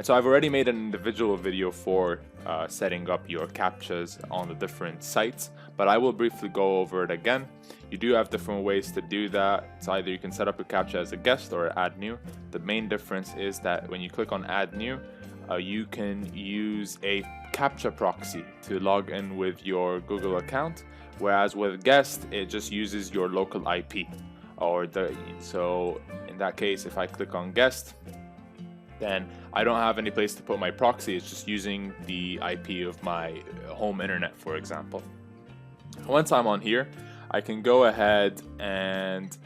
And so I've already made an individual video for setting up your captchas on the different sites, but I will briefly go over it again. You do have different ways to do that. It's either you can set up a captcha as a guest or add new. The main difference is that when you click on add new, you can use a Captcha proxy to log in with your Google account, whereas with guest it just uses your local IP. So in that case, if I click on guest, then I don't have any place to put my proxy. It's just using the IP of my home internet, for example. Once I'm on here, I can go ahead and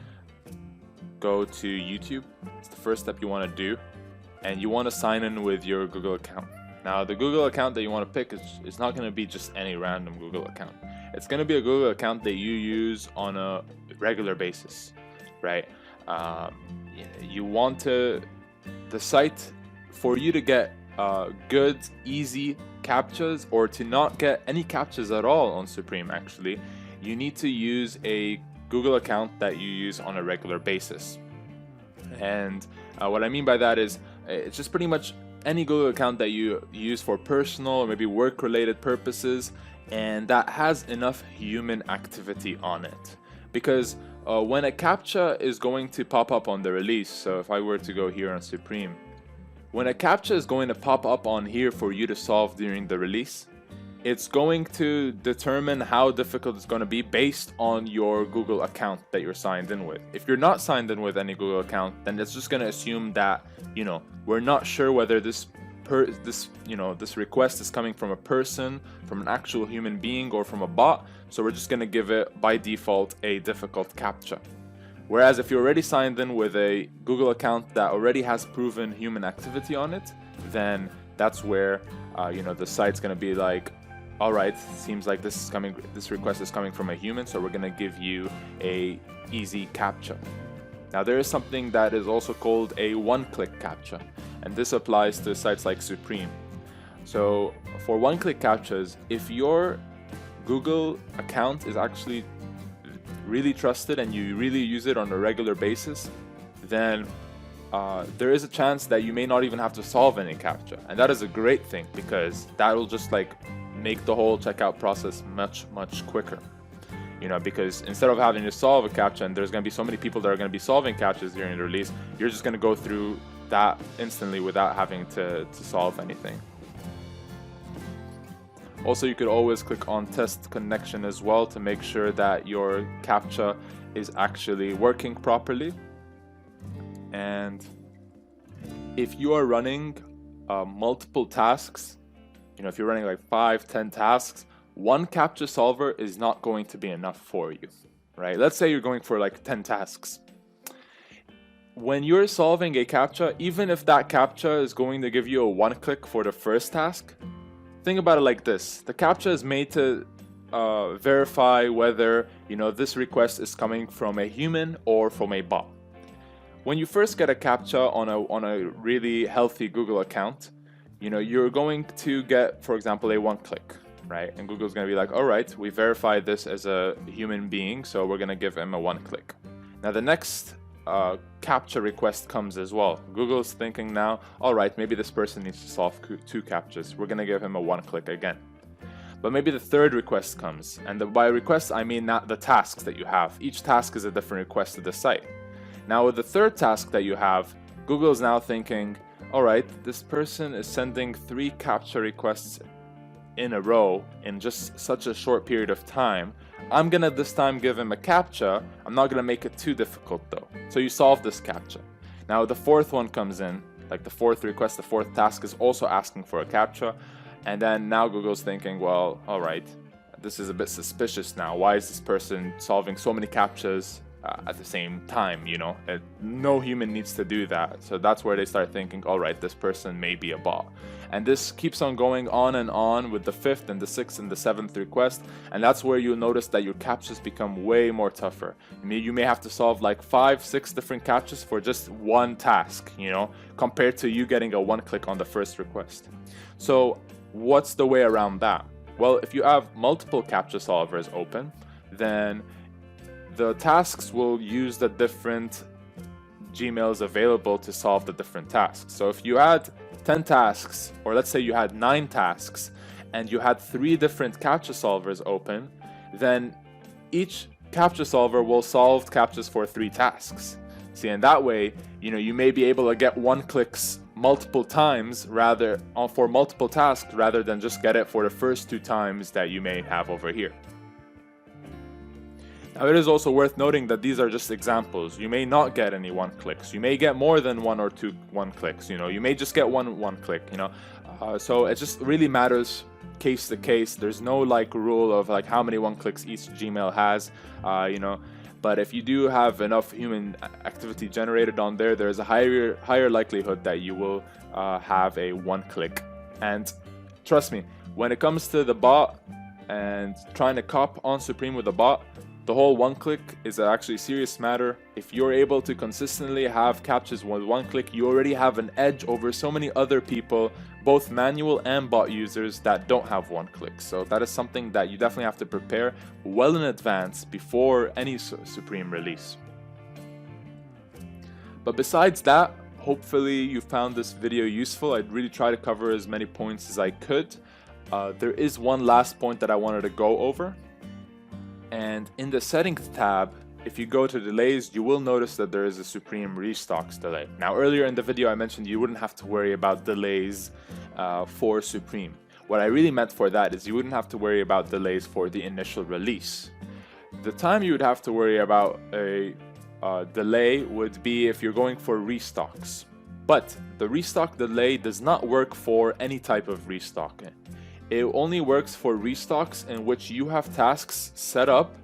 go to YouTube. It's the first step you want to do, and you want to sign in with your Google account. Now, the Google account that you want to pick is not going to be just any random Google account. It's going to be a Google account that you use on a regular basis, right? You want the site for you to get good, easy captchas, or to not get any captchas at all on Supreme. Actually, you need to use a Google account that you use on a regular basis. And what I mean by that is it's just pretty much any Google account that you use for personal or maybe work-related purposes, and that has enough human activity on it. Because when a captcha is going to pop up on the release, so if I were to go here on Supreme, when a captcha is going to pop up on here for you to solve during the release, it's going to determine how difficult it's going to be based on your Google account that you're signed in with. If you're not signed in with any Google account, then it's just going to assume that, we're not sure whether this request is coming from a person, from an actual human being, or from a bot. So we're just going to give it by default a difficult captcha. Whereas if you're already signed in with a Google account that already has proven human activity on it, then that's where the site's going to be like, all right, seems like this request is coming from a human, so we're going to give you a easy captcha. Now, there is something that is also called a one-click captcha, and this applies to sites like Supreme. So for one-click captchas, if your Google account is actually really trusted and you really use it on a regular basis, then there is a chance that you may not even have to solve any captcha. And that is a great thing, because that will just make the whole checkout process much quicker. Because instead of having to solve a captcha, and there's going to be so many people that are going to be solving captchas during the release, you're just going to go through that instantly without having to solve anything. Also, you could always click on test connection as well to make sure that your captcha is actually working properly. And if you are running multiple tasks, if you're running like 5-10 tasks, one captcha solver is not going to be enough for you, right? Let's say you're going for like 10 tasks. When you're solving a captcha, even if that captcha is going to give you a one-click for the first task, think about it like this. The captcha is made to verify whether this request is coming from a human or from a bot. When you first get a captcha on a really healthy Google account, you're going to get, for example, a one-click, right? And Google's going to be like, all right, we verified this as a human being, so we're going to give him a one-click. Now, the next captcha request comes as well. Google's thinking now, all right, maybe this person needs to solve 2 captchas. We're going to give him a one-click again. But maybe the third request comes, and by request, I mean not the tasks that you have. Each task is a different request to the site. Now, with the third task that you have, Google is now thinking, all right, this person is sending 3 captcha requests in a row in just such a short period of time. I'm gonna this time give him a captcha. I'm not gonna make it too difficult though. So you solve this captcha. Now the fourth one comes in, like the fourth request, the fourth task is also asking for a captcha. And then now Google's thinking, well, all right, this is a bit suspicious now. Why is this person solving so many captchas at the same time? No human needs to do that. So that's where they start thinking, all right, this person may be a bot. And this keeps on going on and on with the 5th and the 6th and the 7th request, and that's where you'll notice that your captchas become way more tougher. You may have to solve like 5-6 different captchas for just one task, compared to you getting a one-click on the first request. So what's the way around that? Well, if you have multiple captcha solvers open, then the tasks will use the different Gmails available to solve the different tasks. So if you had 10 tasks, or let's say you had 9 tasks, and you had 3 different Captcha solvers open, then each Captcha solver will solve Captchas for 3 tasks. See, and that way, you may be able to get one clicks multiple times for multiple tasks rather than just get it for the first 2 times that you may have over here. Now, it is also worth noting that these are just examples. You may not get any 1 clicks. You may get more than 1 or 2 1 clicks. You may just get one click. So it just really matters case to case. There's no rule of how many 1 clicks each Gmail has. But if you do have enough human activity generated on there, there's a higher likelihood that you will have a 1 click. And trust me, when it comes to the bot and trying to cop on Supreme with the bot, the whole 1 click is actually a serious matter. If you're able to consistently have Captchas with 1 click, you already have an edge over so many other people, both manual and bot users, that don't have 1 click. So that is something that you definitely have to prepare well in advance before any Supreme release. But besides that, hopefully you found this video useful. I'd really try to cover as many points as I could. There is one last point that I wanted to go over. And in the settings tab, if you go to delays, you will notice that there is a Supreme Restocks delay. Now, earlier in the video, I mentioned you wouldn't have to worry about delays for Supreme. What I really meant for that is you wouldn't have to worry about delays for the initial release. The time you would have to worry about a delay would be if you're going for restocks. But the restock delay does not work for any type of restock. It only works for restocks in which you have tasks set up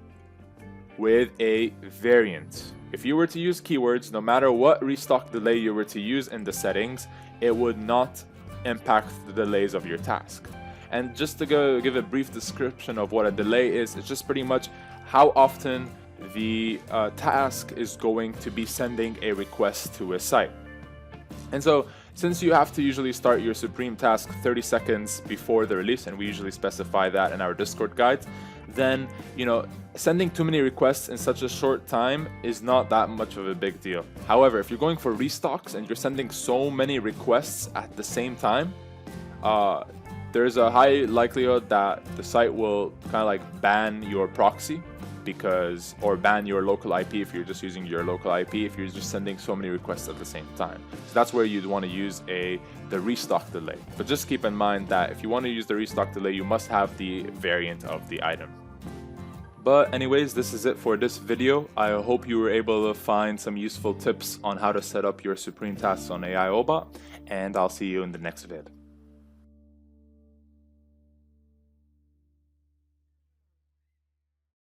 with a variant. If you were to use keywords, no matter what restock delay you were to use in the settings, it would not impact the delays of your task. And just to give a brief description of what a delay is, it's just pretty much how often the task is going to be sending a request to a site. And so, since you have to usually start your Supreme task 30 seconds before the release, and we usually specify that in our Discord guides, then, sending too many requests in such a short time is not that much of a big deal. However, if you're going for restocks and you're sending so many requests at the same time, there's a high likelihood that the site will ban your proxy, or ban your local IP if you're just using your local IP, if you're just sending so many requests at the same time. So that's where you'd want to use the restock delay. But just keep in mind that if you want to use the restock delay, you must have the variant of the item. But anyways, this is it for this video. I hope you were able to find some useful tips on how to set up your Supreme tasks on AIO bot, and I'll see you in the next vid.